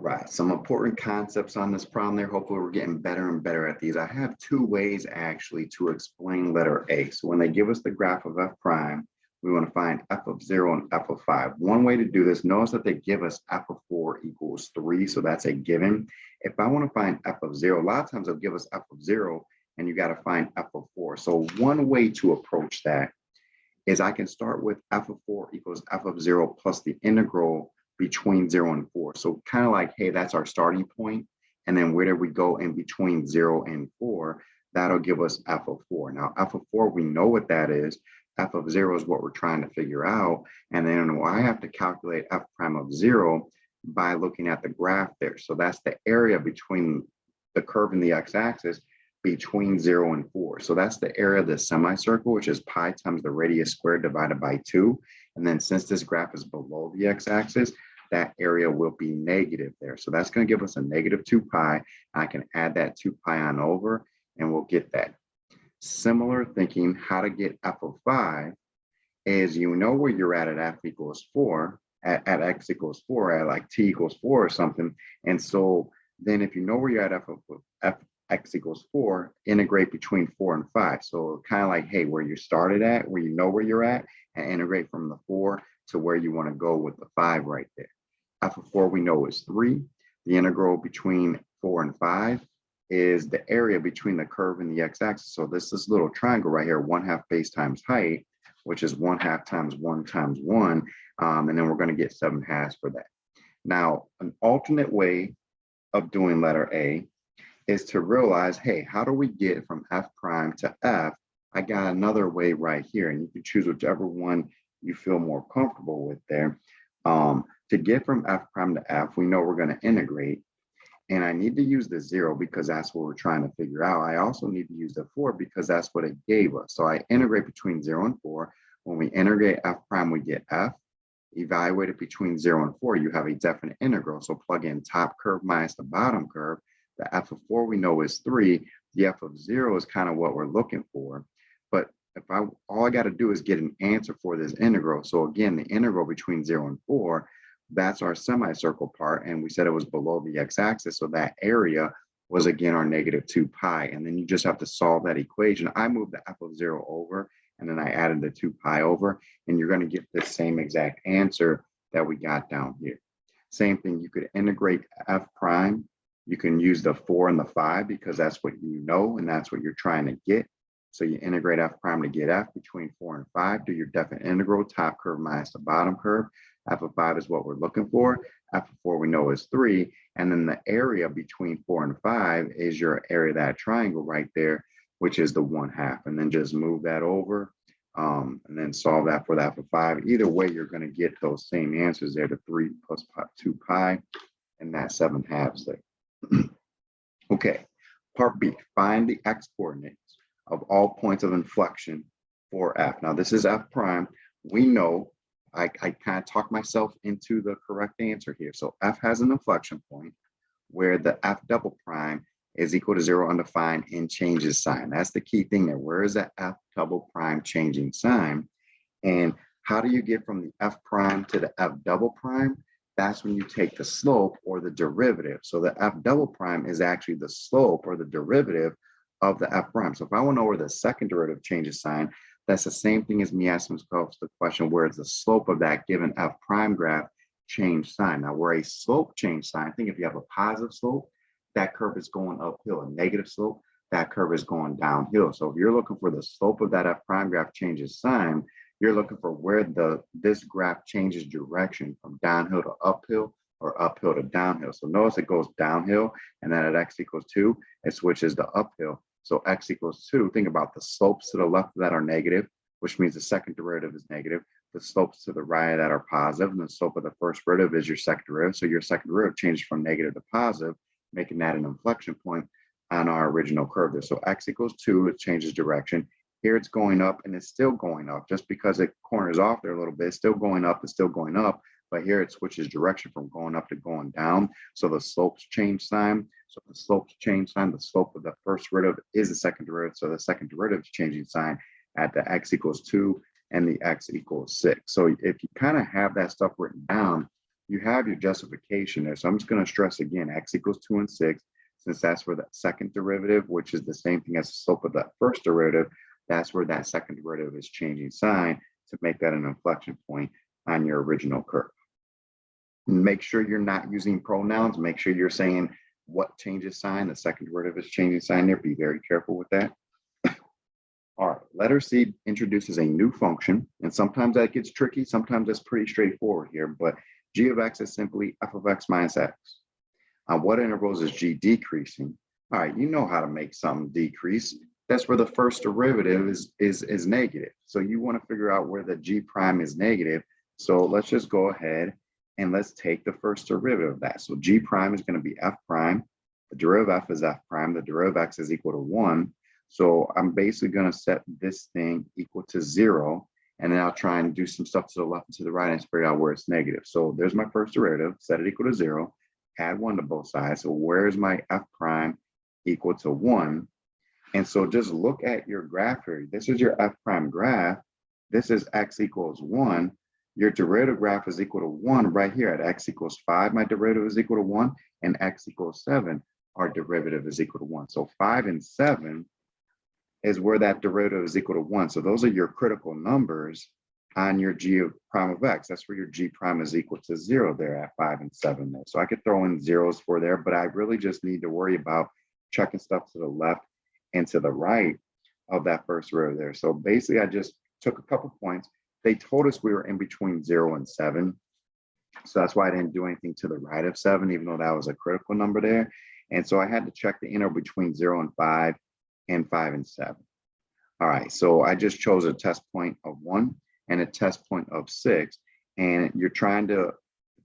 right, some important concepts on this problem there. Hopefully we're getting better and better at these. I have two ways actually to explain letter A. So when they give us the graph of f prime, we want to find f of 0 and f of 5. One way to do this, notice that they give us f of 4 equals 3, so that's a given. If I want to find f of 0, a lot of times they'll give us f of 0, and you got to find f of 4. So one way to approach that is I can start with f of 4 equals f of 0 plus the integral between 0 and 4. So kind of like, hey, that's our starting point. And then where do we go in between 0 and 4? That'll give us f of 4. Now, f of 4, we know what that is. F of 0 is what we're trying to figure out. And then I have to calculate f prime of 0 by looking at the graph there. So that's the area between the curve and the x-axis between 0 and 4. So that's the area of the semicircle, which is pi times the radius squared divided by 2. And then since this graph is below the x-axis, that area will be negative there. So that's going to give us a negative 2 pi. I can add that 2 pi on over, and we'll get that. Similar thinking, how to get f of 5 is you know where you're at f equals 4, at x equals 4, at like t equals 4 or something. And so then if you know where you're at f x equals 4, integrate between 4 and 5. So kind of like, hey, where you started at, where you know where you're at, and integrate from the 4 to where you want to go with the 5 right there. F of 4 we know is 3. The integral between 4 and 5 is the area between the curve and the x-axis. So this little triangle right here, 1/2 base times height, which is 1/2 times 1 times 1. And then we're going to get 7/2 for that. Now, an alternate way of doing letter A is to realize, hey, how do we get from f prime to f? I got another way right here, and you can choose whichever one you feel more comfortable with there. To get from f prime to f, we know we're going to integrate. And I need to use the 0 because that's what we're trying to figure out. I also need to use the 4 because that's what it gave us. So I integrate between 0 and 4. When we integrate f prime, we get f. Evaluate it between 0 and 4, you have a definite integral. So plug in top curve minus the bottom curve. The f of 4 we know is 3. The f of 0 is kind of what we're looking for. But if all I got to do is get an answer for this integral. So again, the integral between 0 and 4, that's our semicircle part, and we said it was below the x-axis, so that area was again our negative 2 pi, and then you just have to solve that equation. I moved the f of 0 over, and then I added the 2 pi over, and you're going to get the same exact answer that we got down here. Same thing, you could integrate f prime. You can use the 4 and the 5 because that's what you know, and that's what you're trying to get. So you integrate f prime to get f between 4 and 5, do your definite integral, top curve minus the bottom curve. F of 5 is what we're looking for. F of 4 we know is 3. And then the area between 4 and 5 is your area of that triangle right there, which is the 1/2. And then just move that over and then solve that for the f of 5. Either way, you're going to get those same answers there, the 3 plus 2 pi, and that 7/2 there. Okay, part B, find the x coordinates of all points of inflection for f. Now this is f prime. We know I kind of talked myself into the correct answer here. So f has an inflection point where the f double prime is equal to 0 undefined and changes sign. That's the key thing there. Where is that f double prime changing sign? And how do you get from the f prime to the f double prime? That's when you take the slope or the derivative. So the f double prime is actually the slope or the derivative of the f prime. So if I want to know where the second derivative changes sign, that's the same thing as me asking myself the question, where is the slope of that given f prime graph change sign? Now, where a slope change sign, I think if you have a positive slope, that curve is going uphill. A negative slope, that curve is going downhill. So if you're looking for the slope of that f prime graph changes sign, you're looking for where this graph changes direction from downhill to uphill or uphill to downhill. So notice it goes downhill, and then at x equals 2, it switches to uphill. So x equals 2, think about the slopes to the left of that are negative, which means the second derivative is negative. The slopes to the right of that are positive, and the slope of the first derivative is your second derivative. So your second derivative changes from negative to positive, making that an inflection point on our original curve there. So x equals 2, it changes direction. Here it's going up, and it's still going up. Just because it corners off there a little bit, it's still going up, it's still going up. But here it switches direction from going up to going down. So the slopes change sign. So the slopes change sign, the slope of the first derivative is the second derivative. So the second derivative is changing sign at the x equals 2 and the x equals 6. So if you kind of have that stuff written down, you have your justification there. So I'm just going to stress again, x equals 2 and 6, since that's for the second derivative, which is the same thing as the slope of that first derivative. That's where that second derivative is changing sign to make that an inflection point on your original curve. Make sure you're not using pronouns. Make sure you're saying what changes sign. The second derivative is changing sign there. Be very careful with that. All right, letter C introduces a new function, and sometimes that gets tricky. Sometimes that's pretty straightforward here, but g of x is simply f of x minus x. On what intervals is g decreasing? All right, you know how to make something decrease. That's where the first derivative is negative. So you want to figure out where the g prime is negative. So let's just go ahead and let's take the first derivative of that. So g prime is going to be f prime. The derivative of f is f prime. The derivative of x is equal to 1. So I'm basically going to set this thing equal to 0. And then I'll try and do some stuff to the left and to the right and figure out where it's negative. So there's my first derivative, set it equal to 0, add 1 to both sides. So where's my f prime equal to 1? And so just look at your graph here. This is your f prime graph. This is x equals 1. Your derivative graph is equal to 1 right here at x equals 5. My derivative is equal to 1, and x equals 7. Our derivative is equal to 1. So 5 and 7 is where that derivative is equal to 1. So those are your critical numbers on your g prime of x. That's where your g prime is equal to 0 there at 5 and 7 there. So I could throw in zeros for there, but I really just need to worry about checking stuff to the left and to the right of that first row there. So basically I just took a couple points. They told us we were in between 0 and 7. So that's why I didn't do anything to the right of 7, even though that was a critical number there. And so I had to check the interval between 0 and 5 and 5 and 7. All right, so I just chose a test point of 1 and a test point of 6. And you're trying to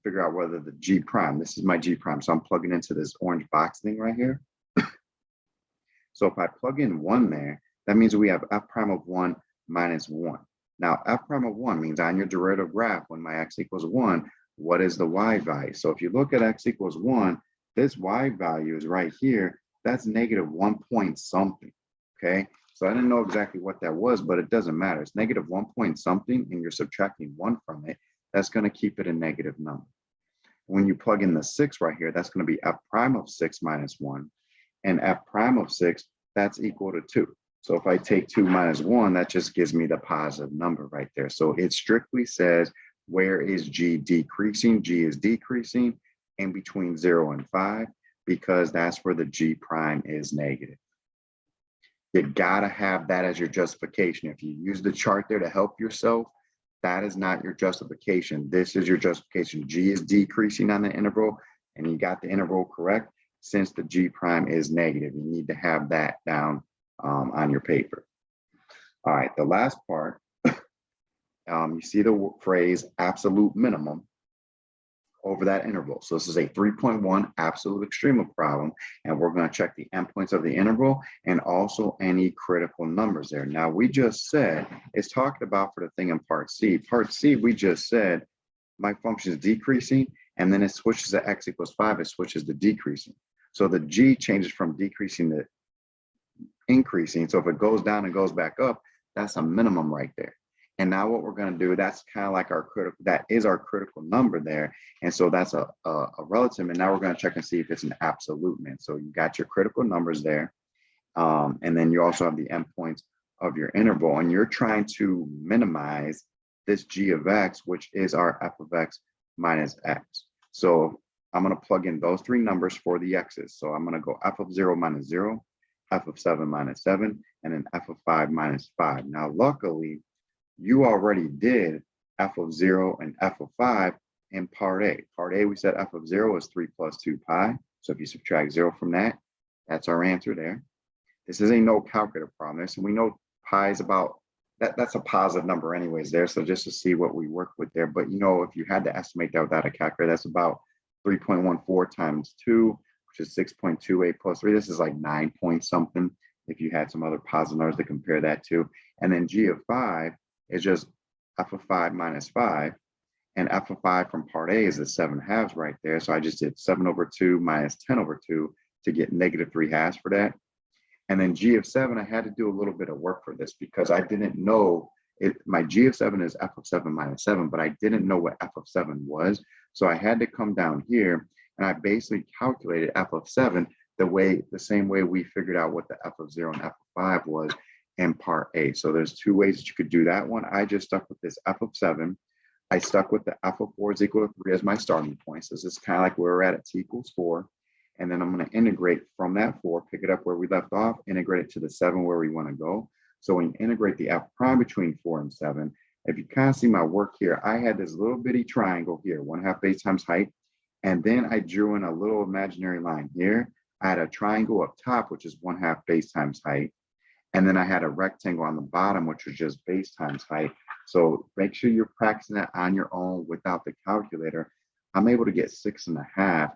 figure out whether the G prime, this is my G prime. So I'm plugging into this orange box thing right here. So if I plug in 1 there, that means we have f prime of 1 minus 1. Now, f prime of 1 means on your derivative graph, when my x equals 1, what is the y value? So if you look at x equals 1, this y value is right here. That's negative 1 point something, okay? So I didn't know exactly what that was, but it doesn't matter. It's negative 1 point something, and you're subtracting 1 from it. That's going to keep it a negative number. When you plug in the 6 right here, that's going to be f prime of 6 minus 1. And f prime of 6, that's equal to 2. So if I take 2 minus 1, that just gives me the positive number right there. So it strictly says, where is g decreasing? G is decreasing in between 0 and 5, because that's where the g prime is negative. You gotta have that as your justification. If you use the chart there to help yourself, that is not your justification. This is your justification. G is decreasing on the interval, and you got the interval correct. Since the g prime is negative, you need to have that down on your paper. All right, the last part, you see the phrase absolute minimum over that interval. So this is a 3.1 absolute extrema problem, and we're going to check the endpoints of the interval and also any critical numbers there. Now, we just said, it's talked about for the thing in part C. Part C, we just said, my function is decreasing, and then it switches to x equals 5, it switches to decreasing. So the g changes from decreasing to increasing. So if it goes down and goes back up, that's a minimum right there. And now what we're going to do, that's kind of like our critical, that is our critical number there. And so that's a relative. And now we're going to check and see if it's an absolute min. So you got your critical numbers there. And then you also have the endpoints of your interval. And you're trying to minimize this g of x, which is our f of x minus x. So I'm going to plug in those 3 numbers for the x's. So I'm going to go f of 0 minus 0, f of 7 minus 7, and then f of 5 minus 5. Now, luckily, you already did f of 0 and f of 5 in part A. Part A, we said f of 0 is 3 plus 2 pi. So if you subtract 0 from that, that's our answer there. This is a no calculator problem. So we know pi is about, that's a positive number anyways there. So just to see what we work with there. But you know, if you had to estimate that without a calculator, that's about 3.14 times 2, which is 6.28 plus 3. This is like 9 point something if you had some other positive numbers to compare that to. And then g of 5 is just f of 5 minus 5. And f of 5 from part A is the 7/2 right there. So I just did 7 over 2 minus 10 over 2 to get negative 3/2 for that. And then g of 7, I had to do a little bit of work for this because I didn't know it. My g of 7 is f of 7 minus 7, but I didn't know what f of 7 was. So I had to come down here and I basically calculated f of 7 the same way we figured out what the f of 0 and f of 5 was in part A. So there's two ways that you could do that one. I just stuck with this f of 7. I stuck with the f of 4 is equal to 3 as my starting point. So this is kind of like where we're at t equals 4. And then I'm going to integrate from that 4, pick it up where we left off, integrate it to the 7 where we want to go. So when you integrate the f prime between 4 and 7, if you kind of see my work here, I had this little bitty triangle here, 1/2 base times height. And then I drew in a little imaginary line here. I had a triangle up top, which is 1/2 base times height. And then I had a rectangle on the bottom, which was just base times height. So make sure you're practicing that on your own without the calculator. I'm able to get 6.5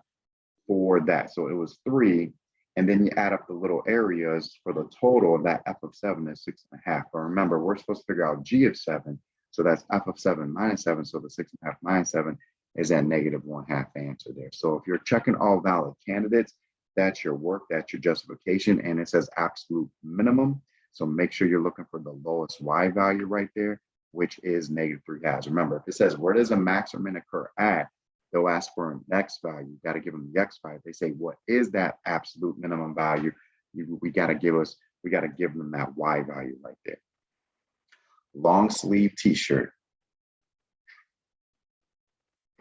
for that. So it was 3. And then you add up the little areas for the total of that f of 7 is 6.5. But remember, we're supposed to figure out g of 7. So that's f of 7 minus 7. So the 6.5 minus 7 is that -1/2 answer there. So if you're checking all valid candidates, that's your work, that's your justification, and it says absolute minimum. So make sure you're looking for the lowest y value right there, which is -3/2. Remember, if it says where does a max or min occur at, they'll ask for an x value. You got to give them the x value. They say, what is that absolute minimum value? We got to give them that y value right there. Long sleeve t-shirt.